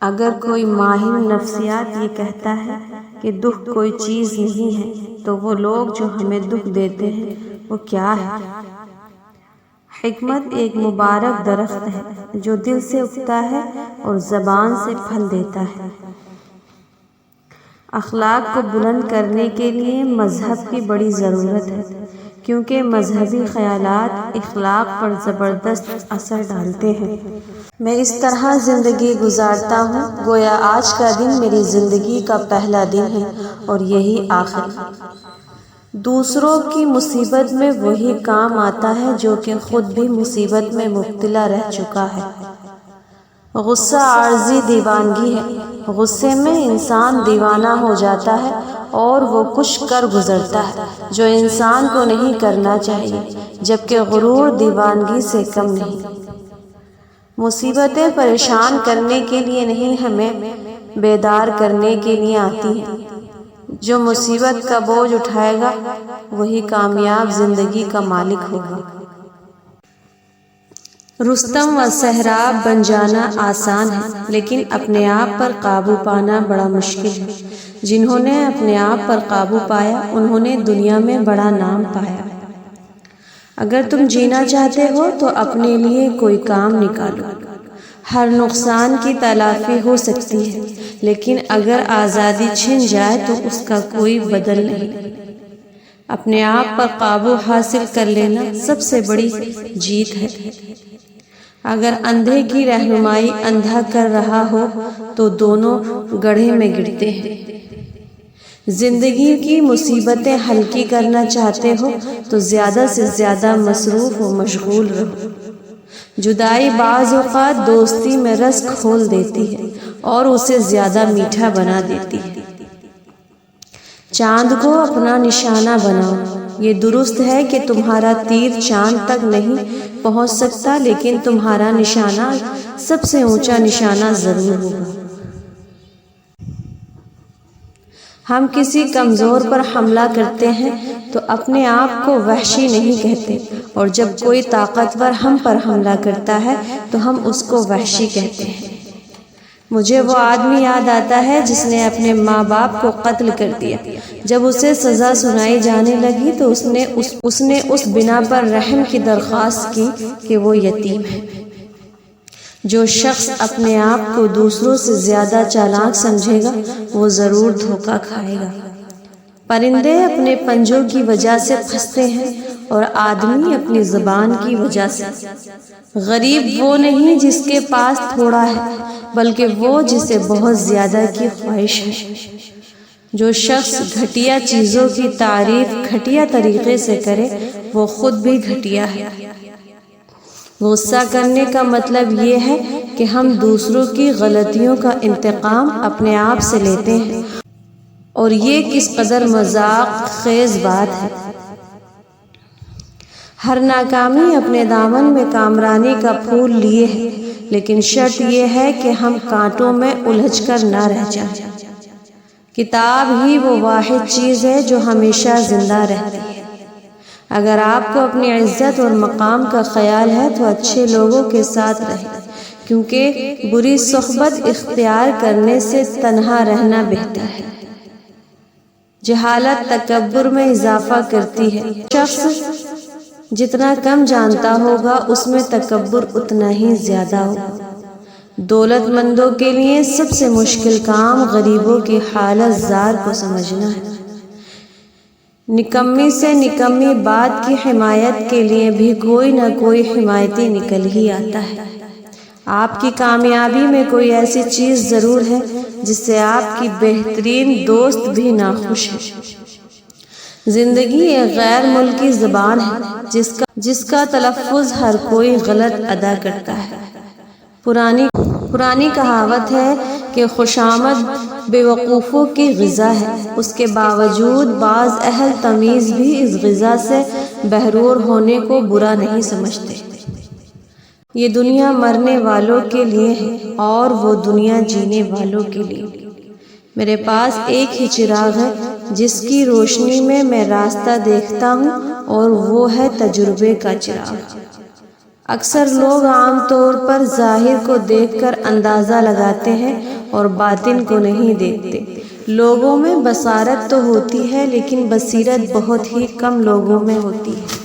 اگر کوئی ماہر نفسیات یہ کہتا ہے کہ دکھ کوئی چیز نہیں ہے تو وہ لوگ جو ہمیں دکھ دیتے ہیں وہ کیا ہے؟ حکمت ایک مبارک درخت ہے جو دل سے اگتا ہے اور زبان سے پھل دیتا ہے۔ اخلاق کو بلند کرنے کے لیے مذہب کی بڑی ضرورت ہے، کیونکہ مذہبی خیالات اخلاق پر زبردست اثر ڈالتے ہیں۔ میں اس طرح زندگی گزارتا ہوں گویا آج کا دن میری زندگی کا پہلا دن ہے اور یہی آخر۔ دوسروں کی مصیبت میں وہی کام آتا ہے جو کہ خود بھی مصیبت میں مبتلا رہ چکا ہے۔ غصہ عارضی دیوانگی ہے۔ غصے میں انسان دیوانہ ہو جاتا ہے اور وہ کچھ کر گزرتا ہے جو انسان کو نہیں کرنا چاہیے، جبکہ غرور دیوانگی سے کم نہیں۔ مصیبتیں پریشان کرنے کے لیے نہیں، ہمیں بیدار کرنے کے لیے آتی ہیں۔ جو مصیبت کا بوجھ اٹھائے گا وہی کامیاب زندگی کا مالک ہوگا۔ رستم و سہراب بن جانا آسان ہے، لیکن اپنے آپ پر قابو پانا بڑا مشکل ہے۔ جنہوں نے اپنے آپ پر قابو پایا انہوں نے دنیا میں بڑا نام پایا۔ اگر تم جینا چاہتے ہو تو اپنے لیے کوئی کام نکالو۔ ہر نقصان کی تلافی ہو سکتی ہے، لیکن اگر آزادی چھن جائے تو اس کا کوئی بدل نہیں۔ اپنے آپ پر قابو حاصل کر لینا سب سے بڑی جیت ہے۔ اگر اندھے کی رہنمائی اندھا کر رہا ہو تو دونوں گڑھے میں گرتے ہیں۔ زندگی کی مصیبتیں ہلکی کرنا چاہتے ہو تو زیادہ سے زیادہ مصروف و مشغول رہو۔ جدائی بعض اوقات دوستی میں رس کھول دیتی ہے اور اسے زیادہ میٹھا بنا دیتی ہے۔ چاند کو اپنا نشانہ بناؤ۔ یہ درست ہے کہ تمہارا تیر چاند تک نہیں پہنچ سکتا، لیکن تمہارا نشانہ سب سے اونچا نشانہ ضرور ہوگا۔ ہم کسی کمزور پر حملہ کرتے ہیں تو اپنے آپ کو وحشی نہیں کہتے، اور جب کوئی طاقتور ہم پر حملہ کرتا ہے تو ہم اس کو وحشی کہتے ہیں۔ مجھے وہ آدمی یاد آتا ہے جس نے اپنے ماں باپ کو قتل کر دیا۔ جب اسے سزا سنائی جانے لگی تو اس نے اس بنا پر رحم کی درخواست کی کہ وہ یتیم ہے۔ جو شخص اپنے آپ کو دوسروں سے زیادہ چالاک سمجھے گا وہ ضرور دھوکہ کھائے گا۔ پرندے اپنے پنجوں کی وجہ سے پھنستے ہیں اور آدمی اپنی زبان کی وجہ سے۔ غریب وہ نہیں جس کے پاس تھوڑا ہے، بلکہ وہ جسے بہت زیادہ کی خواہش ہے۔ جو شخص گھٹیا چیزوں کی تعریف گھٹیا طریقے سے کرے وہ خود بھی گھٹیا ہے۔ غصہ کرنے کا مطلب یہ ہے کہ ہم دوسروں کی غلطیوں کا انتقام اپنے آپ سے لیتے ہیں، اور یہ کس قدر مذاق خیز بات ہے۔ ہر ناکامی اپنے دامن میں کامرانی کا پھول لیے ہے، لیکن شرط یہ ہے کہ ہم کانٹوں میں الجھ کر نہ رہ جائیں۔ کتاب ہی وہ واحد چیز ہے جو ہمیشہ زندہ رہتی ہے۔ اگر آپ کو اپنی عزت اور مقام کا خیال ہے تو اچھے لوگوں کے ساتھ رہیں، کیونکہ بری صحبت اختیار کرنے سے تنہا رہنا بہتر ہے۔ جہالت تکبر میں اضافہ کرتی ہے۔ شخص جتنا کم جانتا ہوگا اس میں تکبر اتنا ہی زیادہ ہوگا۔ دولت مندوں کے لیے سب سے مشکل کام غریبوں کی حالت زار کو سمجھنا ہے۔ نکمی سے نکمی بات کی حمایت کے لیے بھی کوئی نہ کوئی حمایتی نکل ہی آتا ہے۔ آپ کی کامیابی میں کوئی ایسی چیز ضرور ہے جس سے آپ کی بہترین دوست بھی ناخوش ہے۔ زندگی ایک غیر ملکی زبان ہے جس کا تلفظ ہر کوئی غلط ادا کرتا ہے۔ پرانی کہاوت ہے کہ خوشامد بے وقوفوں کی غذا ہے۔ اس کے باوجود بعض اہل تمیز بھی اس غذا سے بہرور ہونے کو برا نہیں سمجھتے۔ یہ دنیا مرنے والوں کے لیے ہے اور وہ دنیا جینے والوں کے لیے۔ میرے پاس ایک ہی چراغ ہے جس کی روشنی میں راستہ دیکھتا ہوں، اور وہ ہے تجربے کا چراغ۔ اکثر لوگ عام طور پر ظاہر کو دیکھ کر اندازہ لگاتے ہیں اور باطن کو نہیں دیکھتے۔ لوگوں میں بصارت تو ہوتی ہے لیکن بصیرت بہت ہی کم لوگوں میں ہوتی ہے۔